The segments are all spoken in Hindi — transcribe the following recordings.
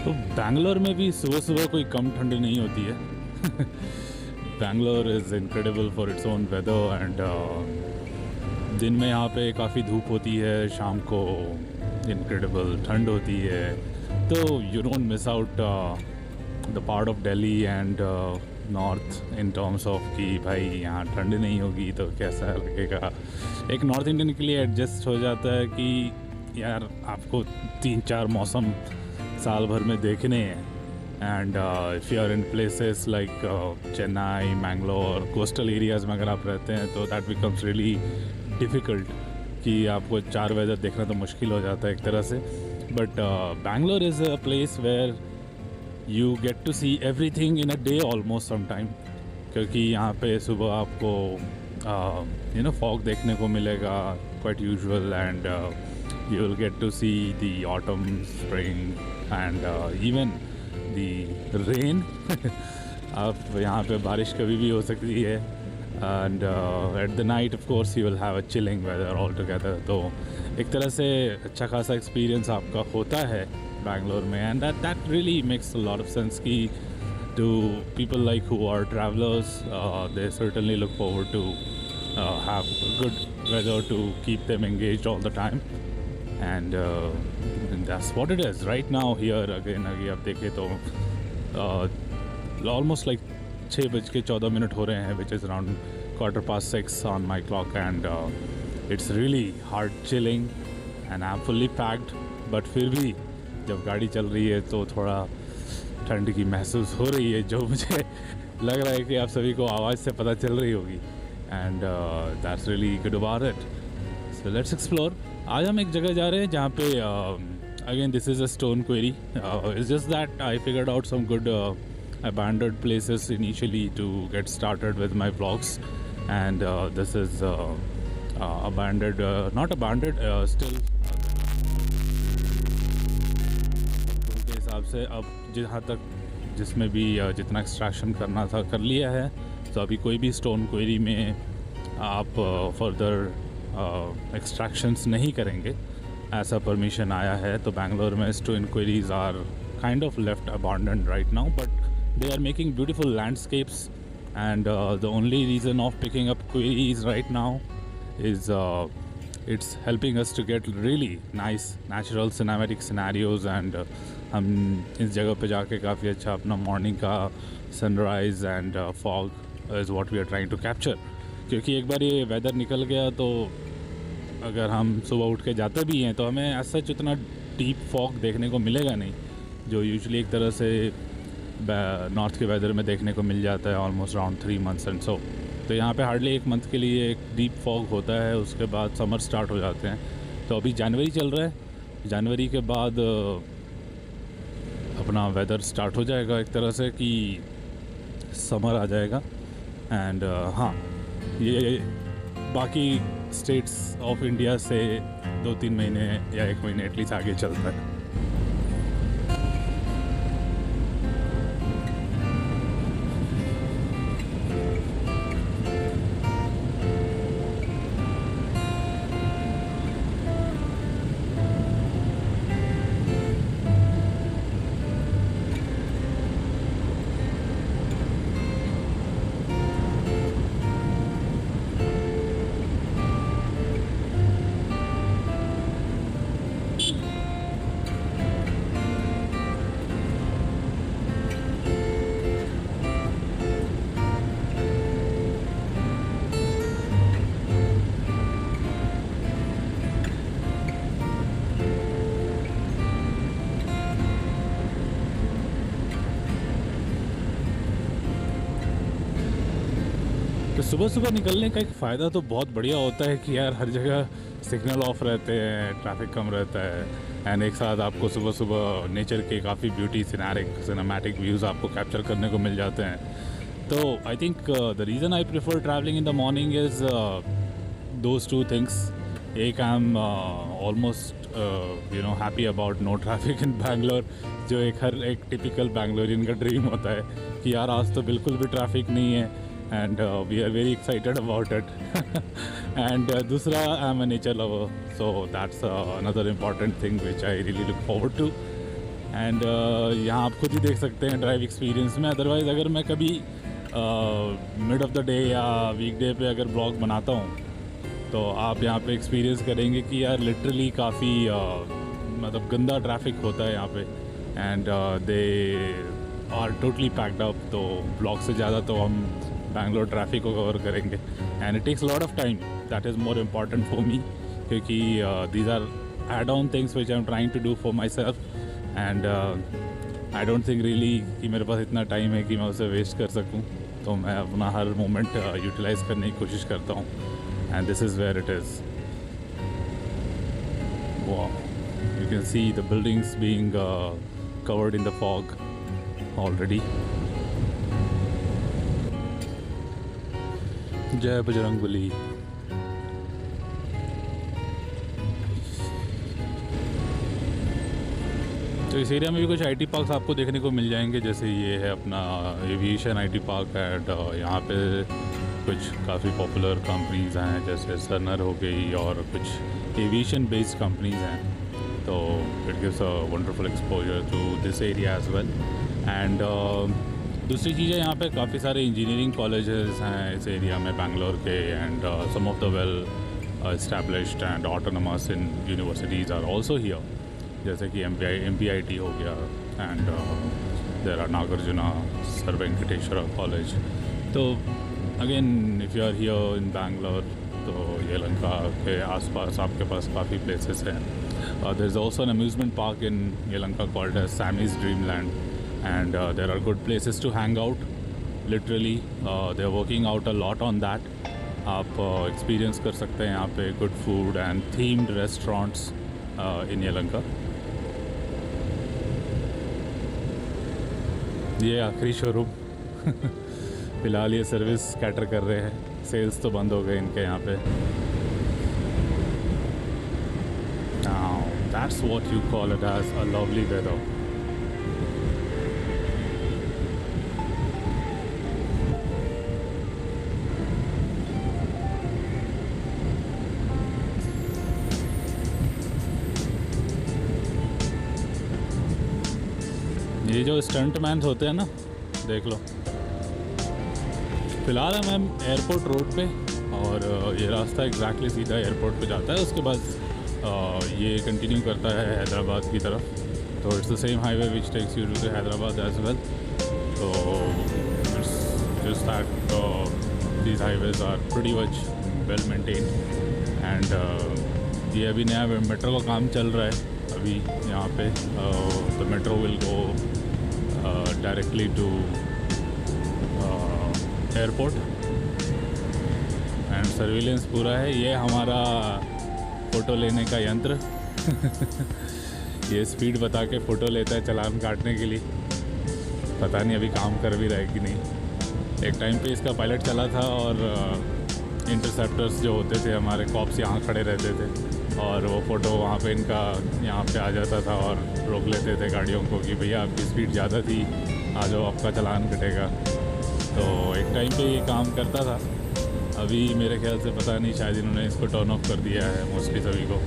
तो बैंगलोर में भी सुबह सुबह कोई कम ठंड नहीं होती है। Bangalore is incredible for its own weather and दिन में यहाँ पे काफ़ी धूप होती है, शाम को इनक्रेडिबल ठंड होती है। तो you don't miss out the part of Delhi and north in terms of कि भाई यहाँ ठंड नहीं होगी तो कैसा लगेगा। एक नॉर्थ इंडियन के लिए एडजस्ट हो जाता है कि यार आपको 3-4 मौसम साल भर में देखने हैं। And if you are in places like Chennai, Mangalore, coastal areas में अगर आप रहते हैं तो दैट बिकम्स रियली डिफ़िकल्ट कि आपको 4 वेदर देखना तो मुश्किल हो जाता है एक तरह से। But Bangalore is a place where you get to see everything in a day almost some time, क्योंकि यहाँ पे सुबह आपको फॉग देखने को मिलेगा quite usual and you will get to see the autumn, spring and even the rain. अब यहाँ पे बारिश कभी भी हो सकती है and at the night of course you will have a chilling weather altogether. तो एक तरह से अच्छा खासा एक्सपीरियंस आपका होता है बैंगलोर में and that really makes a lot of sense कि to people like who are travelers they certainly look forward to have good weather to keep them engaged all the time. And that's what it is right now here. Again आप देखें तो almost like 6:14 हो रहे हैं, which is around 6:15 on my clock and it's really hard chilling and I'm fully packed. But फिर भी जब गाड़ी चल रही है तो थोड़ा ठंड की महसूस हो रही है, जो मुझे लग रहा है कि आप सभी को आवाज़ से पता चल रही होगी and that's really good about it. So let's explore. आज हम एक जगह जा रहे हैं जहाँ पे again this is a stone quarry. It's just that I figured out some good abandoned places initially to get started with my vlogs and this is abandoned, not abandoned, still के हिसाब से अब जहाँ तक जिसमें भी जितना एक्सट्रैक्शन करना था कर लिया है. तो अभी कोई भी स्टोन क्वेरी में आप फर्दर एक्सट्रैक्शंस नहीं करेंगे, ऐसा परमिशन आया है. तो बैंगलोर में stone quarries are kind of left abandoned right now, but they are making beautiful landscapes and the only reason of picking up quarries right now is it's helping us to get really nice natural cinematic scenarios and हम इस जगह पे जाके काफ़ी अच्छा अपना मॉर्निंग का sunrise and fog is what we are trying to capture. क्योंकि एक बार ये वेदर निकल गया तो अगर हम सुबह उठ के जाते भी हैं तो हमें ऐसा उतना डीप फॉग देखने को मिलेगा नहीं, जो यूजुअली एक तरह से नॉर्थ के वेदर में देखने को मिल जाता है almost around 3 months and so. तो यहाँ पे हार्डली 1 month के लिए एक डीप फॉग होता है, उसके बाद समर स्टार्ट हो जाते हैं. तो अभी जनवरी चल रहा है, जनवरी के बाद अपना वेदर स्टार्ट हो जाएगा एक तरह से कि समर आ जाएगा. एंड हाँ, ये बाकी स्टेट्स ऑफ इंडिया से 2-3 महीने या 1 महीने एटलीस्ट आगे चलता है. तो सुबह सुबह निकलने का एक फ़ायदा तो बहुत बढ़िया होता है कि यार हर जगह सिग्नल ऑफ रहते हैं, ट्रैफिक कम रहता है एंड एक साथ आपको सुबह सुबह नेचर के काफ़ी ब्यूटी सिनेमैटिक व्यूज़ आपको कैप्चर करने को मिल जाते हैं. तो I think the reason I prefer travelling in the morning is those 2 things. एक I am almost happy about no traffic in Bangalore, जो हर एक टिपिकल बैंगलोरियन का ड्रीम होता है कि यार आज तो बिल्कुल भी ट्रैफिक नहीं है. And we are very excited about it. And दूसरा, I'm a nature lover, so that's another important thing which I really look forward to. And यहाँ आप खुद ही देख सकते हैं ड्राइव एक्सपीरियंस में। अदरवाइज़ अगर मैं कभी मिड ऑफ द डे या वीकडे पे अगर ब्लॉग बनाता हूँ तो आप यहाँ पे एक्सपीरियंस करेंगे कि यार लिटरली काफ़ी मतलब गंदा ट्रैफिक होता है यहाँ पे। And they are totally packed up. तो ब्लॉग से ज़्यादा तो हम बैंगलोर ट्रैफिक को कवर करेंगे and it takes lot of time. That is more important for me, क्योंकि these are add on things which I am trying to do for myself. And I don't think really कि मेरे पास इतना टाइम है कि मैं उसे वेस्ट कर सकूं। तो मैं अपना हर मोमेंट यूटिलाइज़ करने की कोशिश करता हूँ। And this is where it is. वाह, you can see the buildings being covered in the fog already. जय बजरंगबली। तो इस एरिया में भी कुछ आईटी पार्क्स आपको देखने को मिल जाएंगे। जैसे ये है अपना एविएशन आईटी पार्क एंड यहाँ पे कुछ काफ़ी पॉपुलर कंपनीज हैं जैसे सरनर हो गई और कुछ एविएशन बेस्ड कंपनीज हैं। तो it gives a wonderful exposure to this area as well. And दूसरी चीज़ है यहाँ पे काफ़ी सारे इंजीनियरिंग कॉलेजेस हैं इस एरिया में बैंगलोर के। And some of the well established and autonomous in universities are also here, जैसे कि MPIT हो गया and there are Nagarjuna sir Venkateswara college. तो again if you are here in Bangalore तो यलहंका के आसपास आपके पास काफ़ी प्लेसेस हैं। There is also an amusement park in Yelahanka called as Sammy's Dreamland, and there are good places to hang out. Literally, they are working out a lot on that. आप experience कर सकते हैं यहाँ पे good food and themed restaurants in Yelahanka. ये आखिरी शोरूम फिलहाल ये सर्विस कैटर कर रहे हैं, सेल्स तो बंद हो गए इनके यहाँ पे। That's what you call it as a lovely weather. ये जो स्टंट मैन होते हैं ना, देख लो। फिलहाल है मैम एयरपोर्ट रोड पे और ये रास्ता एग्जैक्टली सीधा एयरपोर्ट पे जाता है। उसके बाद ये कंटिन्यू करता है हैदराबाद की तरफ। तो it's the same highway which takes you to Hyderabad as well. तो it's just that these highways are pretty much well maintain. And ये अभी नया मेट्रो का काम चल रहा है अभी यहाँ पे। The metro will go directly to airport and surveillance पूरा है। ये हमारा फ़ोटो लेने का यंत्र ये स्पीड बता के फ़ोटो लेता है चालान काटने के लिए। पता नहीं अभी काम कर भी रहा है कि नहीं। एक टाइम पे इसका पायलट चला था और इंटरसेप्टर्स जो होते थे हमारे कॉप्स यहाँ खड़े रहते थे और वो फ़ोटो वहाँ पे इनका यहाँ पे आ जाता था और रोक लेते थे गाड़ियों को कि भैया आपकी स्पीड ज़्यादा थी, आ जाओ आपका चालान कटेगा। तो एक टाइम पे ये काम करता था। अभी मेरे ख्याल से पता नहीं, शायद इन्होंने इसको टर्न ऑफ कर दिया है मोस्टली सभी को।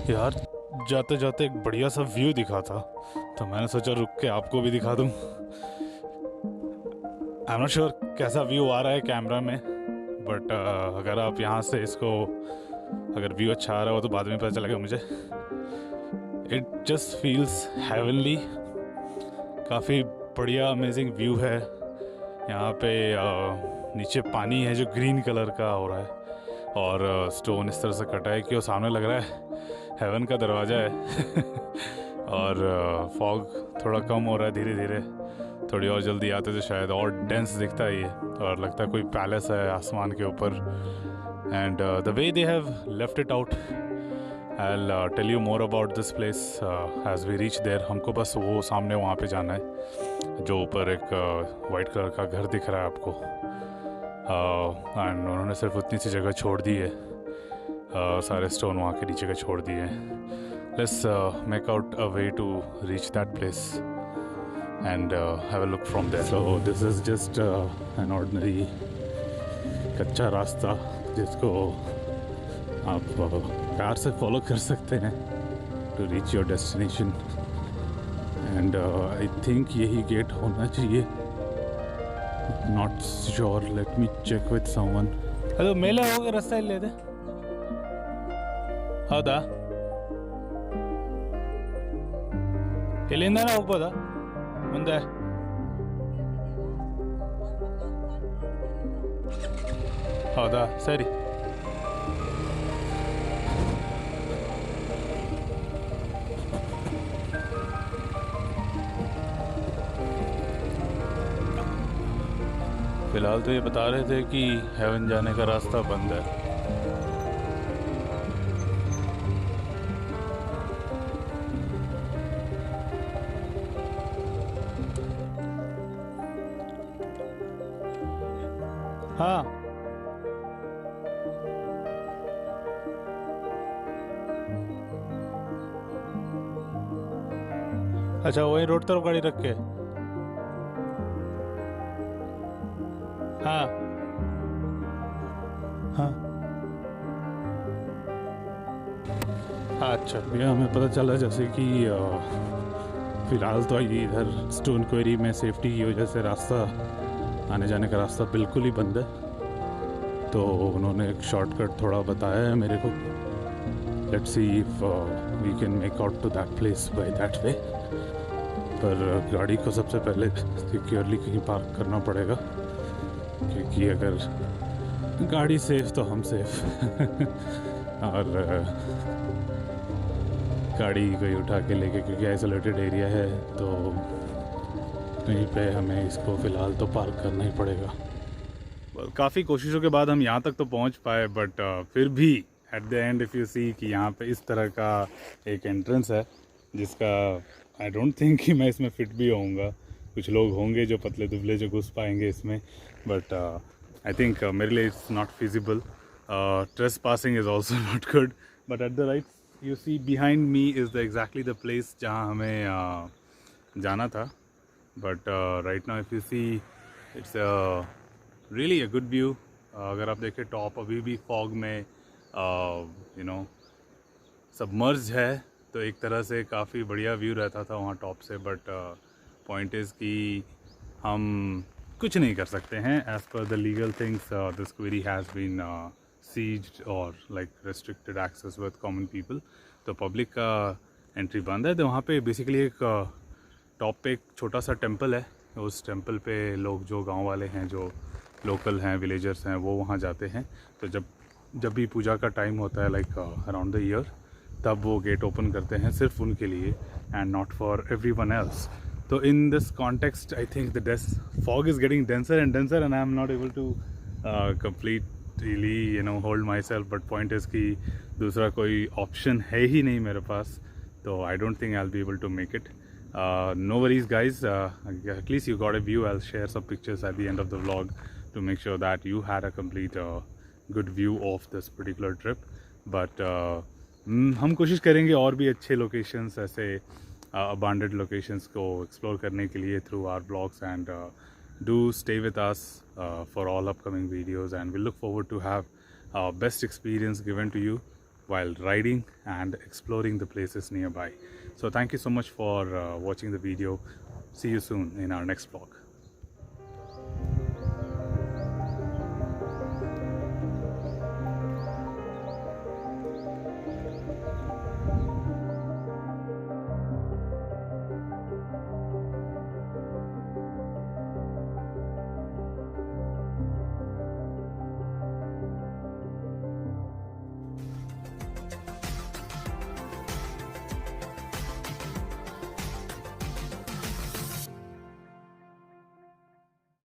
यार जाते जाते एक बढ़िया सा व्यू दिखा था, तो मैंने सोचा रुक के आपको भी दिखा दूँ। आई एम नॉट श्योर कैसा व्यू आ रहा है कैमरा में, बट अगर आप यहाँ से इसको, अगर व्यू अच्छा आ रहा हो तो बाद में पता चलेगा मुझे। It just feels heavenly. काफ़ी बढ़िया अमेजिंग व्यू है यहाँ पे। नीचे पानी है जो ग्रीन कलर का हो रहा है, और स्टोन इस तरह से कटा है कि वो सामने लग रहा है हेवन का दरवाज़ा है। और फॉग थोड़ा कम हो रहा है धीरे धीरे। थोड़ी और जल्दी आते तो शायद और डेंस दिखता है ये, और लगता है कोई पैलेस है आसमान के ऊपर। And the way they have left it out, I'll tell you more about this place as we reach there. हमको बस वो सामने वहाँ पे जाना है जो ऊपर एक वाइट कलर का घर दिख रहा है आपको। एंड उन्होंने सिर्फ उतनी सी जगह छोड़ दी है, सारे स्टोन वहाँ के नीचे का छोड़ दिए हैं। Let's make out a way to reach that place and have a look from there. So this is just an ordinary कच्चा रास्ता जिसको आप कार से फॉलो कर सकते हैं to reach your destination. And I think यही गेट होना चाहिए, not sure, let me check with someone. ಅದು ಮೇಲೆ ಹೋಗೋ ರಸ್ತೆ ಇಲ್ಲಿದೆ, ಹೌದಾ? ಇಲ್ಲಿಂದನೇ ಹೋಗ್ಬೋದಾ ಮುಂದೆ? ಹೌದಾ, ಸರಿ. फिलहाल तो ये बता रहे थे कि हेवन जाने का रास्ता बंद है। हाँ, अच्छा वही रोड तरफ गाड़ी रख के। हाँ हाँ, अच्छा भैया, हमें पता चला जैसे कि फ़िलहाल तो ये इधर स्टोन क्वेरी में सेफ्टी की वजह से रास्ता, आने जाने का रास्ता बिल्कुल ही बंद है। तो उन्होंने एक शॉर्टकट थोड़ा बताया है मेरे को। Let's see if we can make out to that place by that way. पर गाड़ी को सबसे पहले सिक्योरली कहीं पार्क करना पड़ेगा, क्योंकि अगर गाड़ी सेफ तो हम सेफ। और गाड़ी कोई उठा के लेके, क्योंकि आइसोलेटेड एरिया है, तो कहीं पे हमें इसको फ़िलहाल तो पार्क करना ही पड़ेगा। काफ़ी कोशिशों के बाद हम यहाँ तक तो पहुँच पाए, बट फिर भी at the end if you see कि यहाँ पे इस तरह का एक एंट्रेंस है जिसका आई डोंट थिंक कि मैं इसमें फ़िट भी होऊंगा। कुछ लोग होंगे जो पतले दुबले जो घुस पाएंगे इसमें, बट आई थिंक मेरे लिए it's not feasible. Trace passing is also not good, but at the right you see behind me is the exactly the place जहाँ हमें जाना था। But right now if you see it's really a good view. अगर आप देखें टॉप अभी भी फॉग में यू नो सबमर्ज है, तो एक तरह से काफ़ी बढ़िया व्यू रहता था वहाँ टॉप से। बट पॉइंट इज़ कि हम कुछ नहीं कर सकते हैं as per the legal things. This query has been seized और like restricted access with common people, तो पब्लिक का एंट्री बंद है। तो वहाँ पे बेसिकली एक टॉप पे एक छोटा सा टेंपल है। उस टेंपल पे लोग जो गांव वाले हैं, जो लोकल हैं, विलेजर्स हैं, वो वहाँ जाते हैं। तो जब भी पूजा का टाइम होता है लाइक अराउंड द ईयर, तब वो गेट ओपन करते हैं सिर्फ उनके लिए and not for everyone else. तो in this context I think the fog is getting denser and I am not able to completely hold myself. But point is कि दूसरा कोई ऑप्शन है ही नहीं मेरे पास, तो I don't think I will be able to make it. No worries guys, at least you got a view. I'll share some pictures at the end of the vlog to make sure that you had a complete good view of this particular trip. But हम कोशिश करेंगे और भी अच्छे लोकेशंस, ऐसे abandoned लोकेशंस को एक्सप्लोर करने के लिए through our vlogs, and do stay with us for all upcoming videos, and we look forward to have best experience given to you while riding and exploring the places nearby. So thank you so much for watching the video. See you soon in our next vlog.